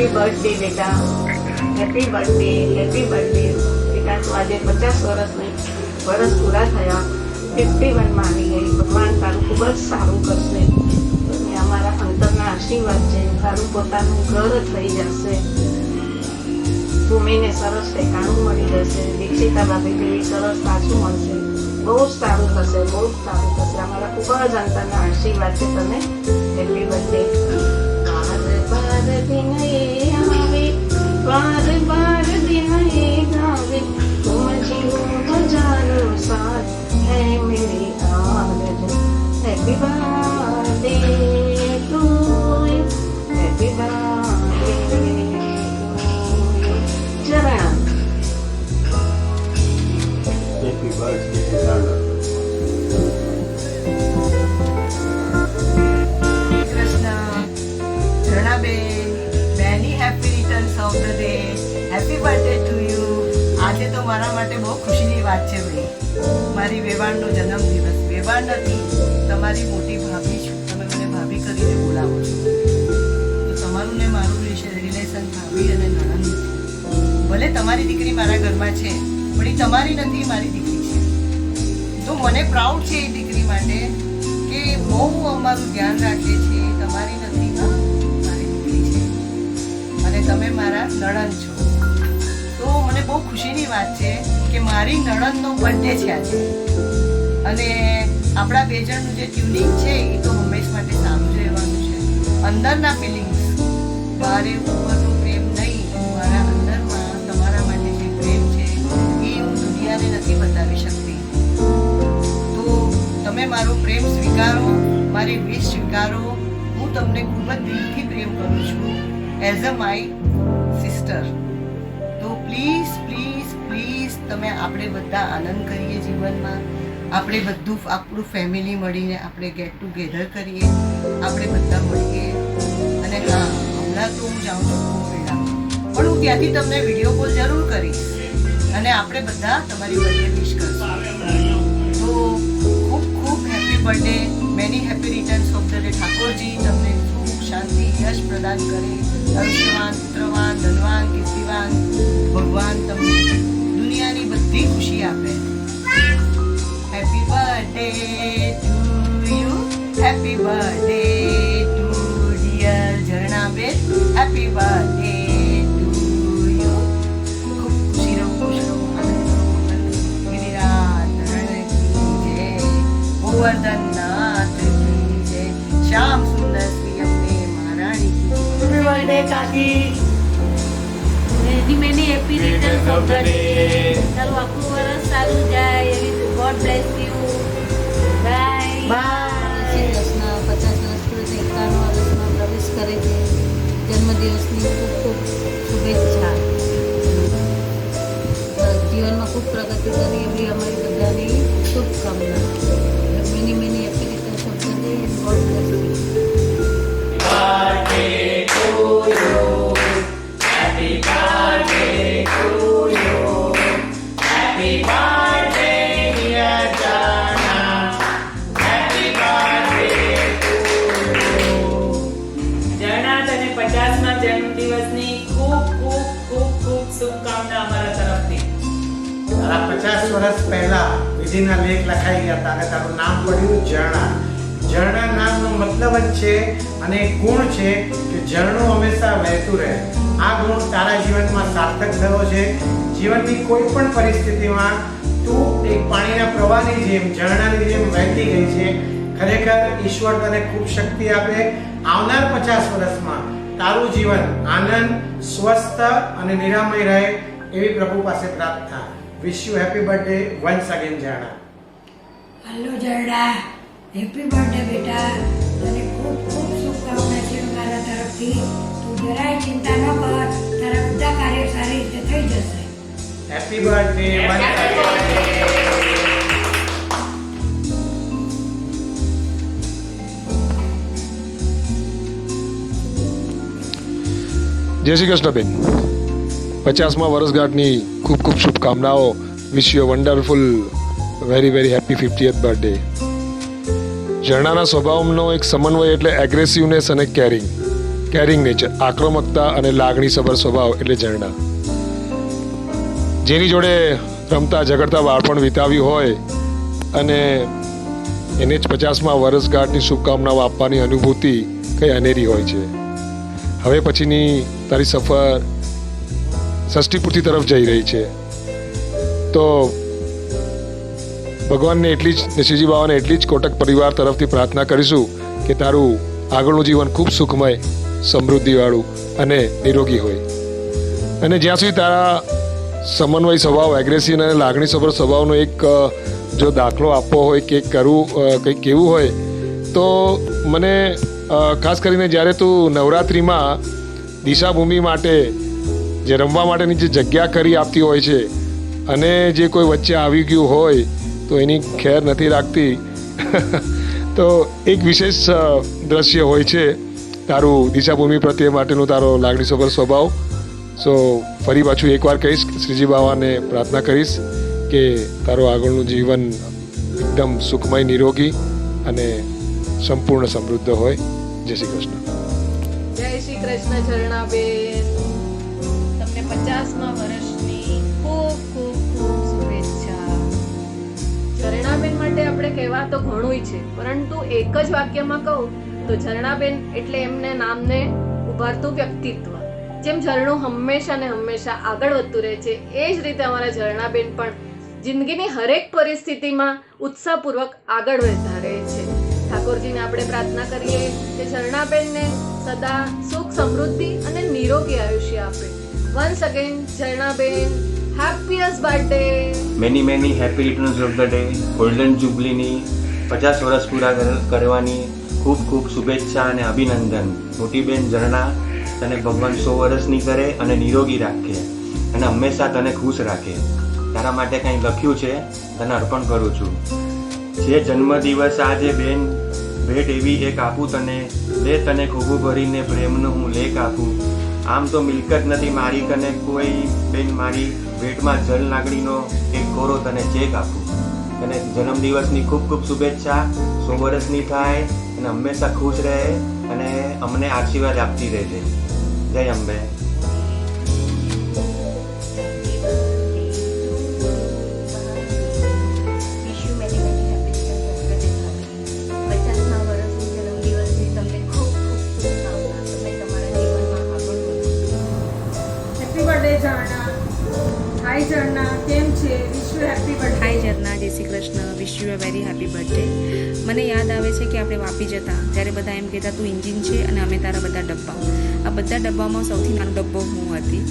Happy birthday બેટા, happy birthday, happy birthday બેટા. તો આજે 50 વર્ષ પૂરા થયા, 51માં આવી ગઈ. ભગવાન તારું ખૂબ જ સારું કરશે. અને અમારા અંતરના આશીર્વાદ છે. તારું પોતાનું ઘર થઈ જશે, ભૂમિને સરસ ઠેકાણું મળી જશે, દીક્ષિતા ભાભી જેવી સરસ પાછું મળશે. બહુ જ સારું થશે, બહુ જ સારું થશે. અમારા ખૂબ જ અંતરના આશીર્વાદ છે તને. Happy birthday. બાર દિન એ આવે, બાર દિન એ ગાવે, તુમ જીવો હજારો સાથ હૈ મેરી આરज़ू. Happy birthday to you, happy birthday to you. જરા happy birthday Zarna. Many happy returns of the day. Happy birthday to you. આજે તો મારા માટે બહુ ખુશીની વાત છે ભાઈ. મારી વેવાણનો જન્મદિવસ. વેવાણ નથી, તમારી મોટી ભાભી છું. તમે મને ભાભી કરીને બોલાવો છો, તો તમારું ને મારું રિલેશન ભાભી અને નણંદ નથી. ભલે તમારી દીકરી મારા ઘરમાં છે, પણ એ તમારી નથી, મારી દીકરી છે. તો મને પ્રાઉડ છે એ દીકરી માટે કે બહુ અમારું ધ્યાન રાખે છે. તમારી નથી, હા, અને તમે મારા નણંદ છો. તો મને બહુ ખુશીની વાત છે કે મારી નણંદનો બર્થડે છે આજે. અને આપણા બે જણનું જે ટ્યુનિંગ છે એ તો હંમેશ માટે સારું જ રહેવાનું છે. અંદરના ફિલિંગ્સ, બહારે ઉપરનો પ્રેમ નહીં, મારા અંદરમાં તમારા માટે જે પ્રેમ છે એ હું દુનિયાને નથી બતાવી શકતી. તો તમે મારો પ્રેમ સ્વીકારો, મારી વિશ સ્વીકારો. હું તમને ખૂબ જ દિલથી પ્રેમ કરું છું એઝ અ માય સિસ્ટર. તો પ્લીઝ પ્લીઝ પ્લીઝ તમે આપણે બધા આનંદ કરીએ જીવનમાં. આપણે બધું આપણું ફેમિલી મળીને આપણે ગેટ ટુગેધર કરીએ, આપણે બધા મળીએ. અને હા, હમણાં તો હું જાઉં છું કોવેડા, પણ હું ત્યાંથી તમને વિડીયો કોલ જરૂર કરીશ અને આપણે બધા તમારી બર્થડે વિશ કરશું. તો ખૂબ ખૂબ happy birthday. Many happy returns of the day. Thakorji તમને શાંતિ યશ પ્રદાન કરે, આયુષ્યવાન, પુત્રવાન, ધનવાન, કીર્તિવાન. ભગવાન તમને દુનિયાની બધી ખુશી આપે. Happy birthday to you, happy birthday to dear ઝરણાબેન. Happy birthday to you. ખૂબ ખુશી રહો, ખુશ રહો, આનંદ રહો. ગિરિરાજ ધરણ કી જય, ગોવર્ધનનાથ કી જય, શ્યામ સુંદર બર્થડે કાકી. Many happy returns of the day. ચાલો આખું વર્ષ સારું જાય. God bless you. Bye bye. Shri Krishna 50 વર્ષ પૂરે 51 વર્ષમાં પ્રવેશ કરે છે. જન્મદિવસની ખૂબ ખૂબ શુભેચ્છા. જીવનમાં ખૂબ પ્રગતિ કરી એવી અમારી બધાની શુભકામના. Many many happy returns of the day. God bless you. જન્મદિવસની ખૂબ ખૂબ ખૂબ ખૂબ શુભકામના અમારા તરફથી. 50 વર્ષ પહેલા વિધિના લેખ લખાઈ ગયા હતા અને તારું નામ પડ્યું ઝરણા. ઝરણા નામનો મતલબ જ છે અને એક ગુણ છે કે ઝરણું હંમેશા વહેતું રહે. આ ગુણ તારા જીવનમાં સાર્થક થયો છે. જીવનની કોઈ પણ પરિસ્થિતિમાં તું એક પાણીના પ્રવાહની જેમ, ઝરણાની જેમ વહેતી ગઈ છે. ખરેખર ઈશ્વર તને ખૂબ શક્તિ આપે. આવનાર 50 વર્ષમાં તારું જીવન આનંદ, સ્વસ્થ અને નિરામય રહે એવી પ્રભુ પાસે પ્રાર્થના. વિશ you happy birthday once again Zarna. Hello Zarna, happy birthday બેટા. તને ખૂબ ખૂબ શુભકામના છે મારા તરફથી. તું જરાય ચિંતા ન કર, તારા બધા કાર્ય સારી રીતે થઈ જશે. Happy birthday once again. જય શ્રી કૃષ્ણ બેન. 50મા વર્ષગાંઠની ખૂબ ખૂબ શુભકામનાઓ. Wish you wonderful very very happy 50th birthday. ઝરણાના સ્વભાવનો એક સમન્વય એટલે એગ્રેસિવનેસ અને કેરિંગ. કેરિંગ નેચર, આક્રમકતા અને લાગણીસભર સ્વભાવ એટલે ઝરણા. જેની જોડે રમતા ઝઘડતા બાળપણ વિતાવ્યું હોય અને એને જ 50મા વર્ષગાંઠની શુભકામનાઓ આપવાની અનુભૂતિ કંઈ અનેરી હોય છે. હવે પછીની તારી સફર ષષ્ઠીપૂર્તિ તરફ જઈ રહી છે, તો ભગવાનને એટલી જ, શ્રીજી બાવાને એટલી જ કોટક પરિવાર તરફથી પ્રાર્થના કરીશું કે તારું આગળનું જીવન ખૂબ સુખમય, સમૃદ્ધિવાળું અને નિરોગી હોય. અને જ્યાં સુધી તારા સમન્વય સ્વભાવ, એગ્રેસિવ અને લાગણીસભર સ્વભાવનો એક જો દાખલો આપવો હોય કે કરવું, કંઈક કહેવું હોય તો મને ખાસ કરીને જ્યારે તું નવરાત્રિમાં દિશાભૂમિ માટે જે રમવા માટેની જે જગ્યા કરી આપતી હોય છે અને જે કોઈ વચ્ચે આવી ગયું હોય તો એની ખેર નથી રાખતી તો એક વિશેષ દ્રશ્ય હોય છે તારું દિશાભૂમિ પ્રત્યે માટેનું તારો લાગણીસભર સ્વભાવ. સો ફરી પાછું એકવાર કહીશ, શ્રીજી બાવાને પ્રાર્થના કરીશ કે તારું આગળનું જીવન એકદમ સુખમય, નિરોગી અને સંપૂર્ણ સમૃદ્ધ હોય. જય શ્રી કૃષ્ણ. જય શ્રી કૃષ્ણ ઝરણાબેન, તમને 50મા વર્ષની ખૂબ ખૂબ ખૂબ શુભેચ્છા. ઝરણાબેન માટે આપણે કહેવા તો ઘણુંય છે, પરંતુ એક જ વાક્યમાં કહું તો ઝરણાબેન એટલે એમને નામને ઉભારતું વ્યક્તિત્વ. જેમ ઝરણું હંમેશા ને હંમેશા આગળ વધતું રહે છે, એ જ રીતે અમારા ઝરણાબેન પણ જિંદગીની હરેક પરિસ્થિતિમાં ઉત્સાહપૂર્વક આગળ વધતા રહે છે. ઠાકોરજીને આપણે પ્રાર્થના કરીએ કે ઝરણાબેનને સદા સુખ, સમૃદ્ધિ અને નિરોગી આયુષ્ય આપે. વન્સ અગેન ઝરણાબેન, happiest birthday. Many happy returns of the day. Golden જુબલીની 50 વર્ષ પૂરા કરવાની ખૂબ ખૂબ શુભેચ્છા અને અભિનંદન. મોટી બેન ઝરણા, તને ભગવાન 100 વર્ષની કરે અને નિરોગી રાખે અને હંમેશા તને ખુશ રાખે. તારા માટે કંઈ લખ્યું છે, તને અર્પણ કરું છું. જે જન્મદિવસ આજે બેન, ભેટ એવી એક આપું તને, લે તને ખોબું ભરીને પ્રેમનો હું લેખ આપું. આમ તો મિલકત નથી મારી કને કોઈ બેન, મારી ભેટમાં જલ લાગણીનો એક કોરો તને ચેક આપું. તને જન્મદિવસની ખૂબ ખૂબ શુભેચ્છા. 100 વર્ષની થાય અને હંમેશા ખુશ રહે અને અમને આશીર્વાદ આપતી રહેજે. જય અંબે. હાય ઝરણા, કેમ છે? Wish you happy birthday. Hi Zarna, જય Shri Krishna. Wish you a very happy birthday. મને યાદ આવે છે કે આપણે વાપી જતા ત્યારે બધા એમ કહેતા તું એન્જિન છે અને અમે તારા બધા ડબ્બા. આ બધા ડબ્બામાં સૌથી નાનો ડબ્બો હું હતી.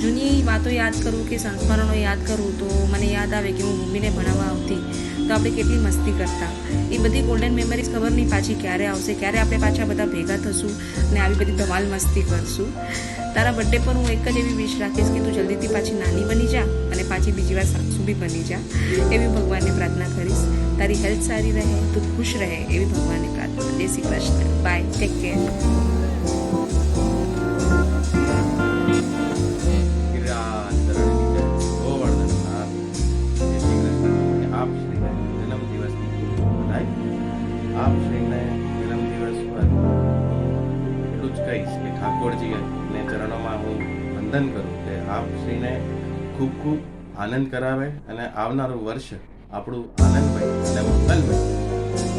જૂની વાતો યાદ કરું કે સંસ્મરણો યાદ કરું તો મને યાદ આવે કે હું મમ્મીને ભણાવવા આવતી તો આપણે કેટલી મસ્તી કરતા. એ બધી ગોલ્ડન મેમરીઝ ખબર નહીં પાછી ક્યારે આવશે, ક્યારે આપણે પાછા બધા ભેગા થશું અને આવી બધી ધમાલ મસ્તી કરશું. તારા બર્થડે પર હું એક જ એવી વિશ રાખીશ કે તું જલ્દીથી પાછી નાની બની જા અને પાછી બીજી વાર સાસુ બી બની જા. એવી ભગવાનને પ્રાર્થના કરીશ. તારી હેલ્થ સારી રહે, તું ખુશ રહે એવી ભગવાનને પ્રાર્થના. જય Shri Krishna. Bye, take care. આપ શ્રીને જન્મદિવસ પર એટલું જ કહીશ કે ઠાકોરજીને ચરણોમાં હું વંદન કરું કે આપ શ્રીને ખૂબ ખૂબ આનંદ કરાવે અને આવનારું વર્ષ આપણું આનંદમય અને મંગલમય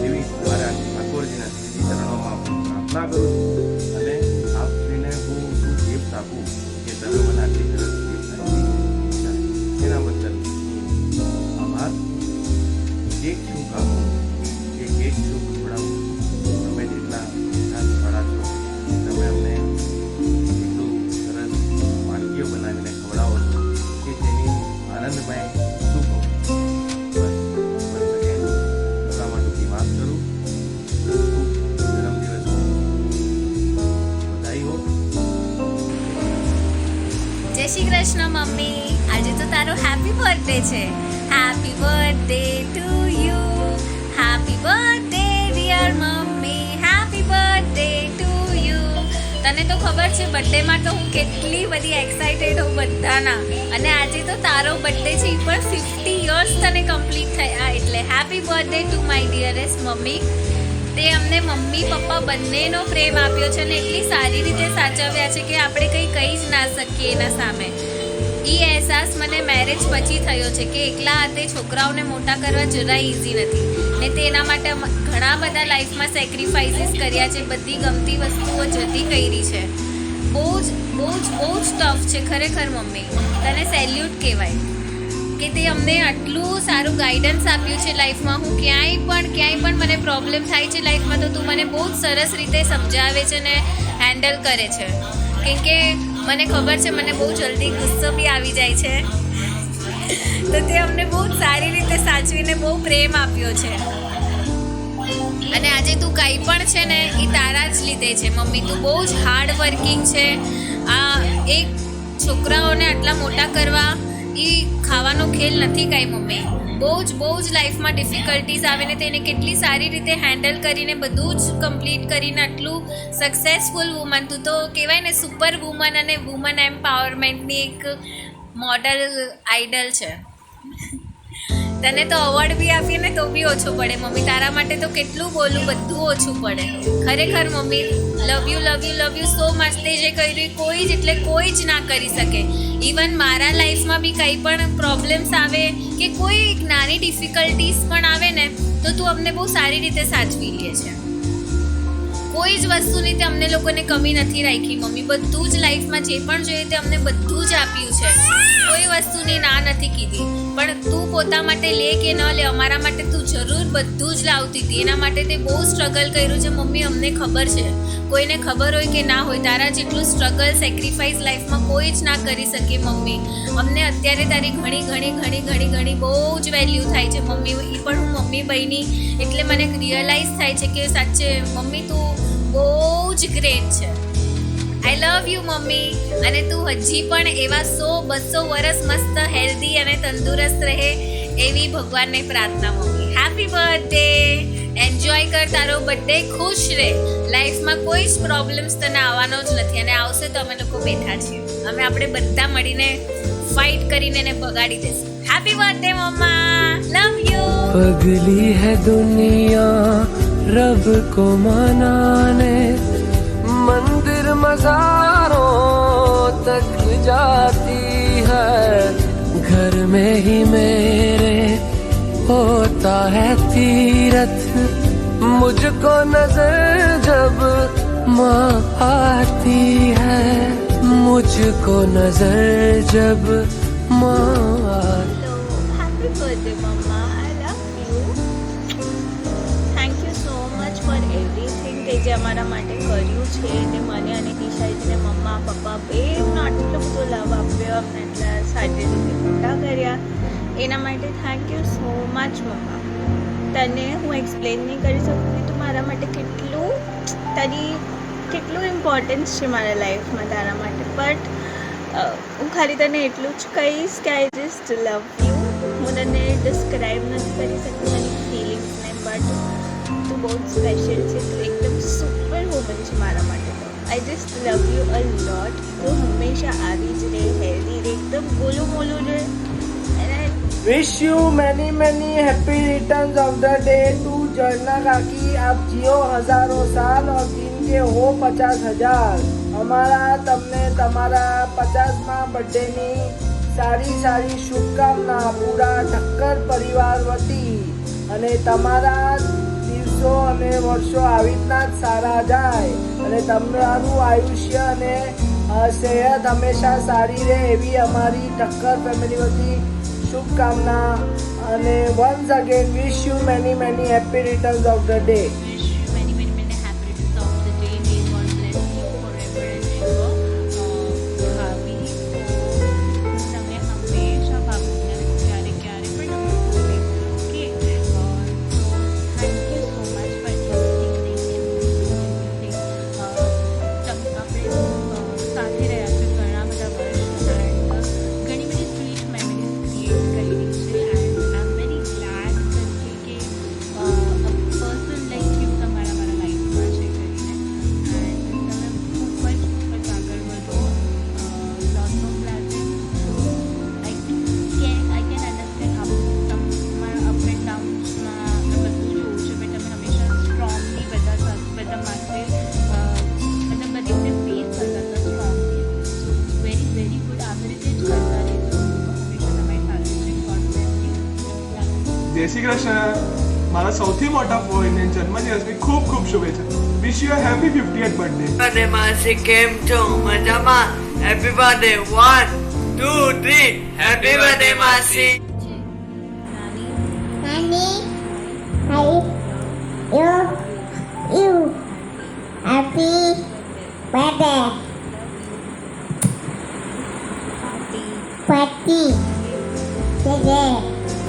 એવી મારા ઠાકોરજીના શ્રીજી ચરણોમાં હું પ્રાર્થના કરું છું. અને આપ શ્રીને હું શું ગિફ્ટ આપું કે તમે મને આટલી સરસ ગિફ્ટ આપી એના બદલ આભાર. કેક શું આપું કે કેક શું ખવડાવું, તમે જેટલા વાળા છો તમે અમને એટલું સરસ વાનગીઓ બનાવીને ખવડાવો છો કે જેની આનંદમય શું કહું. બસ એટલા માટે વાત કરું. ખૂબ જન્મદિવસ બધાઈ હો. જય શ્રી કૃષ્ણ મમ્મી, આજે તો તારો હેપી બર્થડે છે. Happy birthday to you. Happy birthday dear મમ્મી. Happy birthday to you. તને તો ખબર છે બર્થડેમાં તો હું કેટલી બધી એક્સાઇટેડ હોઉં બધાના, અને આજે તો તારો બર્થડે છે એ પણ 50 યર્સ તને કમ્પ્લીટ થયા, એટલે happy birthday to my ડિયરેસ્ટ mummy. તે અમને મમ્મી પપ્પા બંનેનો પ્રેમ આપ્યો છે અને એટલી સારી રીતે સાચવ્યા છે કે આપણે કંઈ કહી જ ના શકીએ એના સામે. એ અહેસાસ મને મેરેજ પછી થયો છે કે એકલા હાથે છોકરાઓને મોટા કરવા જરાય ઇઝી નથી ને તેના માટે ઘણા બધા લાઈફમાં સેક્રિફાઈસીસ કર્યા છે, બધી ગમતી વસ્તુઓ જતી કરી છે. બહુ જ ટફ છે ખરેખર મમ્મી, તને સેલ્યુટ કહેવાય કે તે અમને આટલું સારું ગાઈડન્સ આપ્યું છે લાઈફમાં. હું ક્યાંય પણ મને પ્રોબ્લેમ થાય છે લાઈફમાં તો તું મને બહુ જ સરસ રીતે સમજાવે છે ને હેન્ડલ કરે છે. કેમ કે મને ખબર છે મને બહુ જલ્દી ગુસ્સો બી આવી જાય છે, તો તે અમને બહુ જ સારી રીતે સાચવીને બહુ પ્રેમ આપ્યો છે. અને આજે તું કંઈ પણ છે ને એ તારા જ લીધે છે મમ્મી. તું બહુ જ હાર્ડ વર્કિંગ છે. આ એક છોકરાઓને આટલા મોટા કરવા એ ખાવાનો ખેલ નથી કાંઈ મમ્મી. બહુ જ લાઈફમાં ડિફિકલ્ટીઝ આવે ને તેને કેટલી સારી રીતે હેન્ડલ કરીને બધું જ કમ્પ્લીટ કરીને આટલું સક્સેસફુલ વુમન. તું તો કહેવાય ને સુપર વુમન અને વુમન એમ્પાવરમેન્ટની એક મોડલ આઇડલ છે. તને તો અવોર્ડ બી આપીએ ને તો બી ઓછું પડે મમ્મી. તારા માટે તો કેટલું બોલું બધું ઓછું પડે ખરેખર mummy. Love you so much. તે જે કર્યું કોઈ જ ના કરી શકે. ઇવન મારા લાઈફમાં બી કંઈ પણ પ્રોબ્લેમ્સ આવે કે કોઈ નાની ડિફિકલ્ટીઝ પણ આવે ને તો તું અમને બહુ સારી રીતે સાચવી લે છે. કોઈ જ વસ્તુની તે અમને લોકોને કમી નથી રાખી મમ્મી. બધું જ લાઈફમાં જે પણ જોઈએ તે અમને બધું જ આપ્યું છે. કોઈ વસ્તુની ના નથી કીધી. પણ તું પોતા માટે લે કે ન લે, અમારા માટે તું જરૂર બધું જ લાવતી હતી. એના માટે તે બહુ સ્ટ્રગલ કર્યું છે મમ્મી. અમને ખબર છે, કોઈને ખબર હોય કે ના હોય, તારા જેટલું સ્ટ્રગલ સેક્રિફાઈસ લાઈફમાં કોઈ જ ના કરી શકે મમ્મી. અમને અત્યારે તારી ઘણી બહુ જ વેલ્યુ થાય છે મમ્મી. એ પણ હું મમ્મી બની એટલે મને રિયલાઇઝ થાય છે કે સાચે મમ્મી તું બહુ જ ગ્રેટ છે. આઈ લવ યુ મમ્મી. અને તું હજી પણ એવા 100-200 વર્ષ મસ્ત હેલ્ધી અને તંદુરસ્ત રહે એવી ભગવાનને પ્રાર્થના મમ્મી. Happy birthday. એન્જોય કર તારો બર્થડે, ખુશ રહે. લાઈફમાં કોઈ જ પ્રોબ્લેમ્સ તને આવવાનો જ નથી અને આવશે તો અમે લોકો બેઠા છીએ. આપણે બધા મળીને ફાઇટ કરીને એને ભગાડી દઈશું. Happy birthday mamma. Love you. पगली है दुनिया रब को मनाने, मंदिर मज़ारों तक जाती है, घर में ही मेरे होता है तीरथ, मुझको नजर जब माँ आती है, मुझको नजर जब माँ आती। Happy birthday mama, I love you. Thank you so much for everything તે જે અમારા માટે કર્યું છે, તે મને અને દિશાજીને મમ્મા પપ્પા બેવનો આટલો બધો લવ આપ્યો, અમને એટલા સારી રીતે મોટા કર્યા, એના માટે થેન્ક યુ સો મચ મમ્મા. તને હું એક્સપ્લેન નહીં કરી શકું કે તું મારા માટે કેટલું ઇમ્પોર્ટન્સ છે મારા લાઈફમાં તારા માટે. બટ હું ખાલી તને એટલું જ કહીશ કે આઈ જસ્ટ લવ યુ. હું તને ડિસ્ક્રાઇબ નથી કરી શકતી મારી ફિલિંગ્સને, બટ તું બહુ જ સ્પેશિયલ છે. તું એકદમ સુપર વુમન છે મારા માટે. તો આઈ જસ્ટ લવ યુ અ લોટ. તું હંમેશા આવી જ રહે, હેલ્ધી રહે, એકદમ ગોલું મોલું રહે. Wish you many many happy returns of the day to Zarna काकी. आप जियो हजारों साल और दिन के हो 50,000. અમારા તમને તમારા 50મા બર્થડેની સારી શુભકામના પૂરા ઠક્કર પરિવાર વતી, અને તમારા દિવસો અને વર્ષો આવી રીતના જ સારા જાય અને તમારું આયુષ્ય અને સેહત હંમેશા સારી રહે એવી અમારી ઠક્કર ફેમિલી વતી શુભકામના. અને once again wish you many many happy returns of the day. Like you Shri Krishna. મારા સૌથી મોટા ફોઈને જન્મદિવસની ખૂબ ખૂબ શુભેચ્છા. વિશ you a happy 50th birthday. અને માસી કેમ છો? મજામાં? Happy birthday. 1 2 3 હેપી બર્થડે માસી.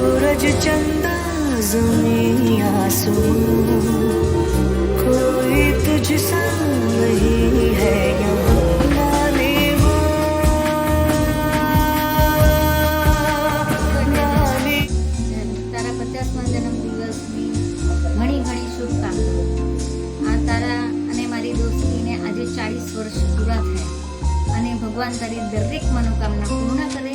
सूरज चंदा ज़मीं आसमां कोई तुझसा नहीं है यहाँ नानी नानी. તારા 50મા જન્મદિવસની ઘણી ઘણી શુભકામનાઓ. આ તારા અને મારી દોસ્તીને આજે 40 વર્ષ પૂરા થયા અને ભગવાન તારી દરેક મનોકામના પૂર્ણ કરે